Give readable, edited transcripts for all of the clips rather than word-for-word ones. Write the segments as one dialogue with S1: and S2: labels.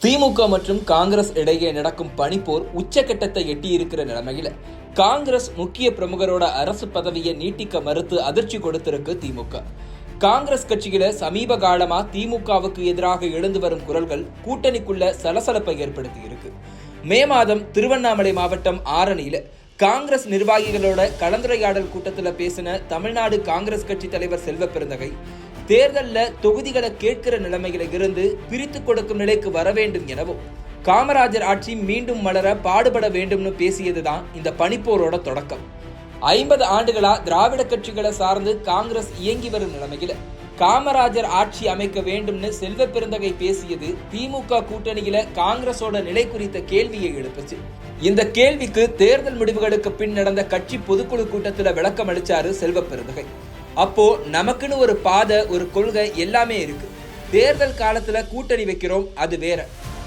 S1: திமுக மற்றும் காங்கிரஸ் இடையே நடக்கும் பனிப்போர் உச்சகட்டத்தை எட்டியிருக்கிற நிலைமையில காங்கிரஸ் முக்கிய பிரமுகரோட அரசு பதவியை நீட்டிக்க மறுத்து அதிர்ச்சி கொடுத்திருக்கு திமுக. காங்கிரஸ் கட்சியில சமீப காலமா திமுகவுக்கு எதிராக எழுந்து வரும் குரல்கள் கூட்டணிக்குள்ள சலசலப்பை ஏற்படுத்தி இருக்கு. மே மாதம் திருவண்ணாமலை மாவட்டம் ஆரணியில காங்கிரஸ் நிர்வாகிகளோட கலந்துரையாடல் கூட்டத்தில் பேசின தமிழ்நாடு காங்கிரஸ் கட்சி தலைவர் செல்வ பெருந்தகை தேர்தலில் தொகுதிகளை கேட்கிற நிலைமையில இருந்து பிரித்து கொடுக்கும் நிலைக்கு வர வேண்டும் எனவும் காமராஜர் ஆட்சி மீண்டும் மலர பாடுபட வேண்டும்னு பேசியதுதான் இந்த பனிப்போரோட தொடக்கம். 50 ஆண்டுகளா திராவிட கட்சிகளை சார்ந்து காங்கிரஸ் இயங்கி வரும் நிலைமையில காமராஜர் ஆட்சி அமைக்க வேண்டும்னு செல்வ பெருந்தகை பேசியது திமுக கூட்டணியில காங்கிரஸோட நிலை குறித்த கேள்வியை எழுப்புச்சு. இந்த கேள்விக்கு தேர்தல் முடிவுகளுக்கு பின் நடந்த கட்சி பொதுக்குழு கூட்டத்தில் விளக்கம் அளிச்சாரு செல்வ பெருந்தகை. அப்போ நமக்குன்னு ஒரு பாதை, ஒரு கொள்கை எல்லாமே இருக்கு. தேர்தல் காலத்துல கூட்டணி வைக்கிறோம், அது வேற.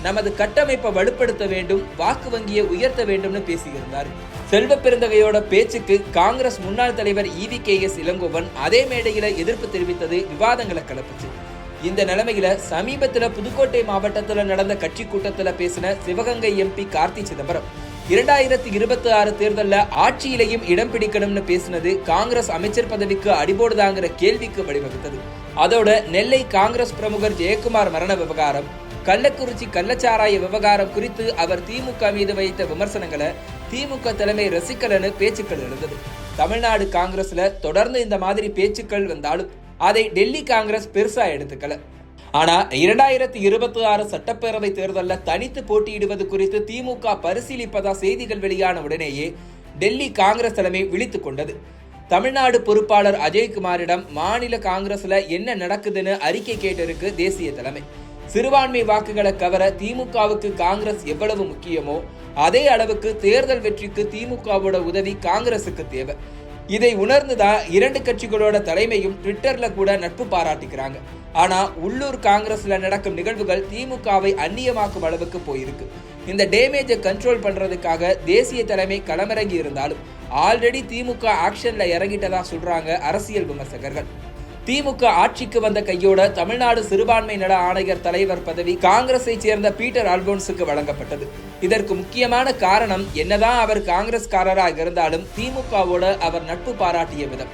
S1: நமது கட்டமைப்பை வலுப்படுத்த வேண்டும், வாக்கு வங்கியை உயர்த்த வேண்டும்னு பேசியிருந்தார். செல்வ பெருந்தகையோட பேச்சுக்கு காங்கிரஸ் முன்னாள் தலைவர் EVKS இளங்கோவன் அதே மேடையில எதிர்ப்பு தெரிவித்தது விவாதங்களை கிளப்புச்சு. இந்த நிலைமையில சமீபத்துல புதுக்கோட்டை மாவட்டத்துல நடந்த கட்சி கூட்டத்துல பேசின சிவகங்கை MP கார்த்தி சிதம்பரம் 2026 தேர்தல்ல ஆட்சியிலையும் இடம் பிடிக்கணும்னு பேசினது காங்கிரஸ் அமைச்சர் பதவிக்கு அடிபோடுதாங்கிற கேள்விக்கு வழிவகுத்தது. அதோட நெல்லை காங்கிரஸ் பிரமுகர் ஜெயக்குமார் மரண விவகாரம், கள்ளக்குறிச்சி கள்ளச்சாராய விவகாரம் குறித்து அவர் திமுக மீது வைத்த விமர்சனங்களை திமுக தலைமை ரசிக்கலன்னு பேச்சுக்கள் எழுந்தது. தமிழ்நாடு காங்கிரஸ்ல தொடர்ந்து இந்த மாதிரி பேச்சுக்கள் வந்தாலும் அதை டெல்லி காங்கிரஸ் பெருசா எடுத்துக்கல. ஆனா 2026 சட்டப்பேரவை தேர்தலில் தனித்து போட்டியிடுவது குறித்து திமுக பரிசீலிப்பதா செய்திகள் வெளியான உடனேயே டெல்லி காங்கிரஸ் தலைமை விழித்துக் கொண்டது. தமிழ்நாடு பொறுப்பாளர் அஜய்குமாரிடம் மாநில காங்கிரஸ்ல என்ன நடக்குதுன்னு அறிக்கை கேட்டிருக்கு தேசிய தலைமை. சிறுபான்மை வாக்குகளை கவர திமுகவுக்கு காங்கிரஸ் எவ்வளவு முக்கியமோ அதே அளவுக்கு தேர்தல் வெற்றிக்கு திமுகவோட உதவி காங்கிரசுக்கு தேவை. இதை உணர்ந்துதான் இரண்டு கட்சிகளோட தலைமையும் ட்விட்டர்ல கூட நட்பு பாராட்டிக்கிறாங்க. ஆனா உள்ளூர் காங்கிரஸ்ல நடக்கும் நிகழ்வுகள் திமுகவை அந்நியமாக்கும் அளவுக்கு போயிருக்கு. இந்த டேமேஜை கண்ட்ரோல் பண்றதுக்காக தேசிய தலைமை களமிறங்கி இருந்தாலும் ஆல்ரெடி திமுக ஆக்ஷன்ல இறங்கிட்டதா சொல்றாங்க அரசியல் விமர்சகர்கள். திமுக ஆட்சிக்கு வந்த கையோட தமிழ்நாடு சிறுபான்மை நல ஆணையர் தலைவர் பதவி காங்கிரஸை சேர்ந்த பீட்டர் அல்போன்ஸுக்கு வழங்கப்பட்டது. இதற்கு முக்கியமான காரணம் என்னதான் அவர் காங்கிரஸ்காரராக இருந்தாலும் திமுகவோட அவர் நட்பு பாராட்டிய விதம்.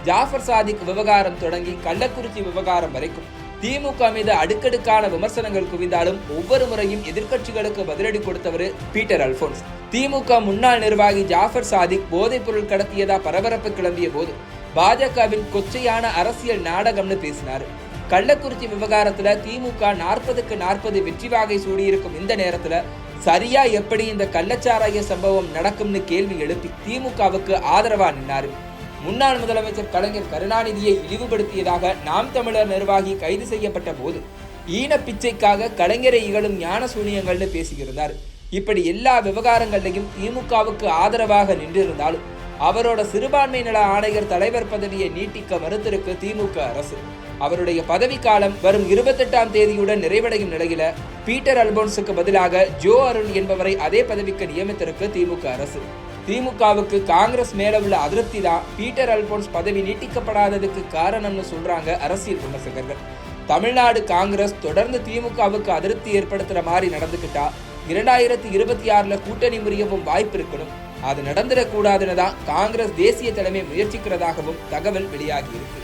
S1: ஜாஃபர் சாதிக் விவகாரம் தொடங்கி கள்ளக்குறிச்சி விவகாரம் வரைக்கும் திமுக மீது அடுக்கடுக்கான விமர்சனங்கள் குவிந்தாலும் ஒவ்வொரு முறையும் எதிர்க்கட்சிகளுக்கு பதிலடி கொடுத்தவர் பீட்டர் அல்போன்ஸ். திமுக முன்னாள் நிர்வாகி ஜாஃபர் சாதிக் போதைப் பொருள் கடத்தியதா பரபரப்பு கிளம்பிய போது பாஜகவின் கொச்சையான அரசியல் நாடகம்னு பேசினாரு. கள்ளக்குறிச்சி விவகாரத்துல திமுக 40க்கு 40 வெற்றி வாகை சூடியிருக்கும் இந்த நேரத்துல சரியா எப்படி இந்த கள்ளச்சாராய சம்பவம் நடக்கும்னு கேள்வி எழுப்பி திமுகவுக்கு ஆதரவா நின்னாரு. முன்னாள் முதலமைச்சர் கலைஞர் கருணாநிதியை இழிவுபடுத்தியதாக நாம் தமிழர் நிர்வாகி கைது செய்யப்பட்ட போது ஈன பிச்சைக்காக கலைஞரை இகழும் ஞான சூனியங்கள்னு பேசியிருந்தார். இப்படி எல்லா விவகாரங்களையும் திமுகவுக்கு ஆதரவாக நின்றிருந்தாலும் அவரோட சிறுபான்மை நல ஆணையர் தலைவர் பதவியை நீட்டிக்க மறுத்திருக்கு திமுக அரசு. அவருடைய பதவி காலம் வரும் 28ஆம் தேதியுடன் நிறைவடையும் நிலையில பீட்டர் அல்போன்ஸுக்கு பதிலாக ஜோ அருண் என்பவரை அதே பதவிக்கு நியமித்திருக்கு திமுக அரசு. திமுகவுக்கு காங்கிரஸ் மேல உள்ள அதிருப்தி தான் பீட்டர் அல்போன்ஸ் பதவி நீட்டிக்கப்படாததுக்கு காரணம்னு சொல்றாங்க அரசியல் விமர்சகர்கள். தமிழ்நாடு காங்கிரஸ் தொடர்ந்து திமுகவுக்கு அதிருப்தி ஏற்படுத்துற மாதிரி நடந்துக்கிட்டா 2026 கூட்டணி முறியவும் வாய்ப்பு இருக்கணும். அது நடந்துடக்கூடாதுன்னு தான் காங்கிரஸ் தேசிய தலைமை முயற்சிக்கிறதாகவும் தகவல் வெளியாகி இருக்கு.